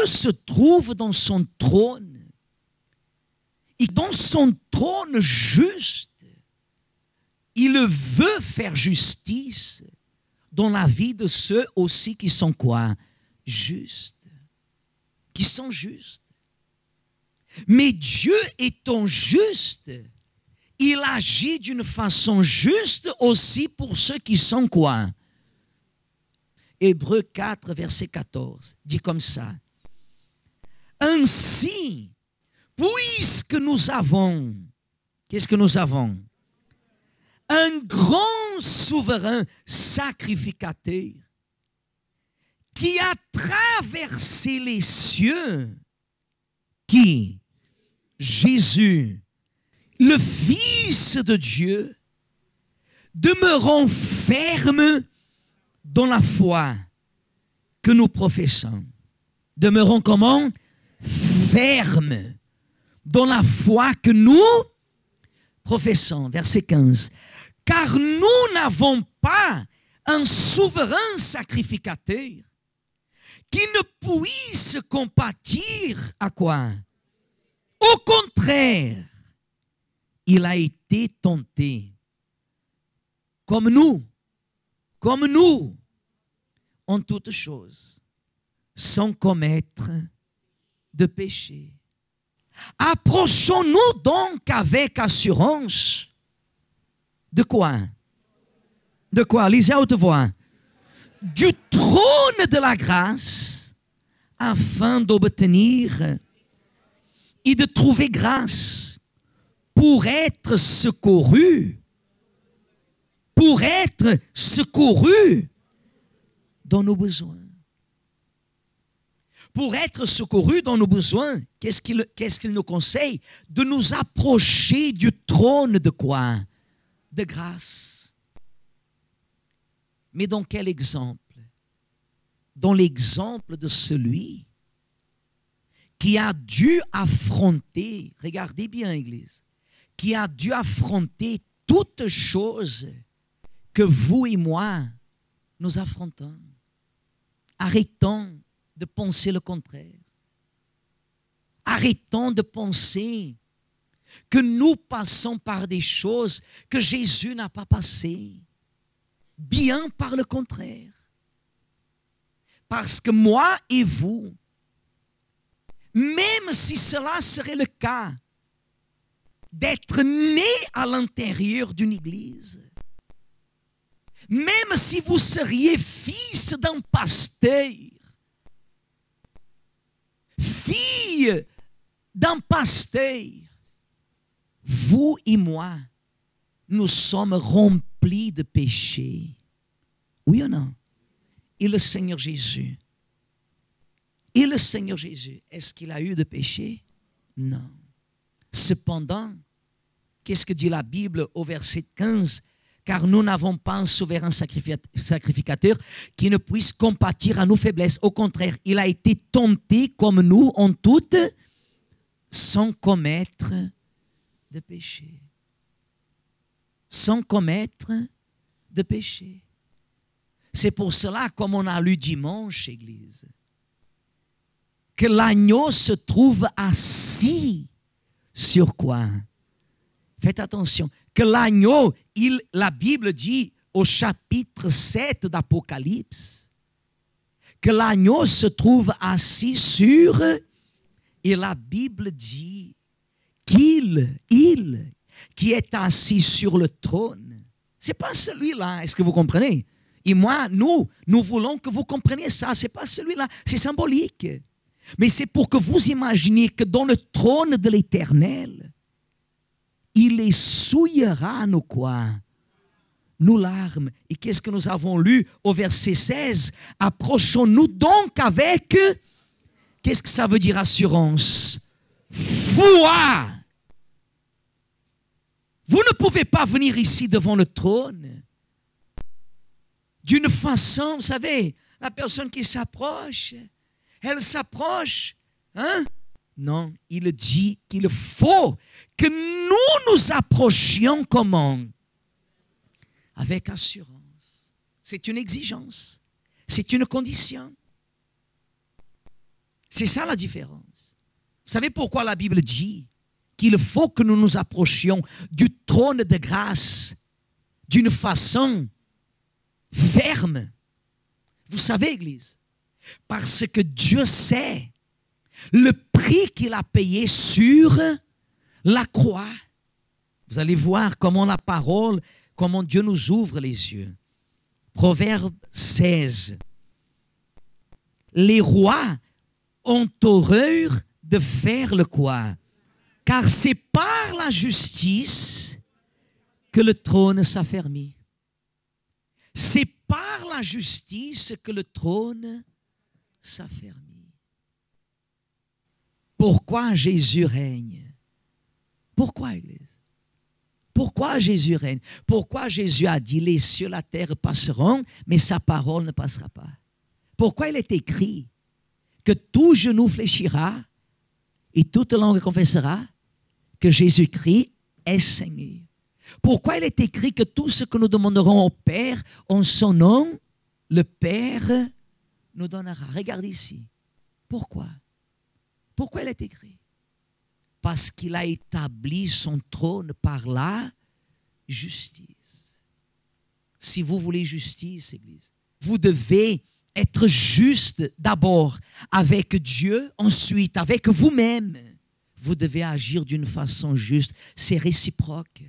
Dieu se trouve dans son trône. Et dans son trône juste, il veut faire justice dans la vie de ceux aussi qui sont quoi? Justes. Qui sont justes. Mais Dieu étant juste, il agit d'une façon juste aussi pour ceux qui sont quoi? Hébreux 4, verset 14, dit comme ça. Ainsi, puisque nous avons, qu'est-ce que nous avons? Un grand souverain sacrificateur qui a traversé les cieux, qui? Jésus, le Fils de Dieu, demeurant ferme dans la foi que nous professons. Demeurons comment? Ferme dans la foi que nous professons. Verset 15. Car nous n'avons pas un souverain sacrificateur qui ne puisse compatir à quoi? Au contraire, il a été tenté comme nous, en toutes choses, sans commettre de péché. Approchons-nous donc avec assurance de quoi? De quoi? Lisez à haute voix. Du trône de la grâce, afin d'obtenir et de trouver grâce pour être secouru dans nos besoins. Pour être secouru dans nos besoins, qu'est-ce qu'il nous conseille? De nous approcher du trône de quoi? De grâce. Mais dans quel exemple? Dans l'exemple de celui qui a dû affronter, regardez bien Église, qui a dû affronter toutes choses que vous et moi, nous affrontons. Arrêtons de penser le contraire. Arrêtons de penser que nous passons par des choses que Jésus n'a pas passées. Bien par le contraire. Parce que moi et vous, même si cela serait le cas, d'être né à l'intérieur d'une église, même si vous seriez fils d'un pasteur, fille d'un pasteur, vous et moi, nous sommes remplis de péchés. Oui ou non? Et le Seigneur Jésus, est-ce qu'il a eu de péché? Non. Cependant, qu'est-ce que dit la Bible au verset 15? Car nous n'avons pas un souverain sacrificateur qui ne puisse compatir à nos faiblesses. Au contraire, il a été tenté comme nous en toutes, sans commettre de péché. Sans commettre de péché. C'est pour cela, comme on a lu dimanche, Église, que l'agneau se trouve assis sur quoi? Faites attention. Que l'agneau, la Bible dit au chapitre 7 d'Apocalypse, que l'agneau se trouve assis sur, et la Bible dit qu'il qui est assis sur le trône, ce n'est pas celui-là, est-ce que vous comprenez? Et moi, nous voulons que vous compreniez ça, ce n'est pas celui-là, c'est symbolique. Mais c'est pour que vous imaginiez que dans le trône de l'Éternel, il essuyera nos quoi? Nos larmes. Et qu'est-ce que nous avons lu au verset 16? Approchons-nous donc avec, qu'est-ce que ça veut dire assurance? Foi. Vous ne pouvez pas venir ici devant le trône d'une façon, vous savez, la personne qui s'approche, elle s'approche, hein? Non, il dit qu'il faut que nous approchions comment? Avec assurance. C'est une exigence. C'est une condition. C'est ça la différence. Vous savez pourquoi la Bible dit qu'il faut que nous nous approchions du trône de grâce d'une façon ferme? Vous savez, Église, parce que Dieu sait le prix qu'il a payé sur la croix. Vous allez voir comment la parole, comment Dieu nous ouvre les yeux. Proverbe 16. Les rois ont horreur de faire le quoi? Car c'est par la justice que le trône s'affermit. C'est par la justice que le trône s'affermit. Pourquoi Jésus règne? Pourquoi, Église? Pourquoi Jésus règne? Pourquoi Jésus a dit, les cieux, la terre passeront, mais sa parole ne passera pas? Pourquoi il est écrit que tout genou fléchira et toute langue confessera que Jésus-Christ est Seigneur? Pourquoi il est écrit que tout ce que nous demanderons au Père en son nom, le Père nous donnera? Regardez ici. Pourquoi? Pourquoi il est écrit? Parce qu'il a établi son trône par la justice. Si vous voulez justice, Église, vous devez être juste d'abord avec Dieu, ensuite avec vous-même. Vous devez agir d'une façon juste. C'est réciproque.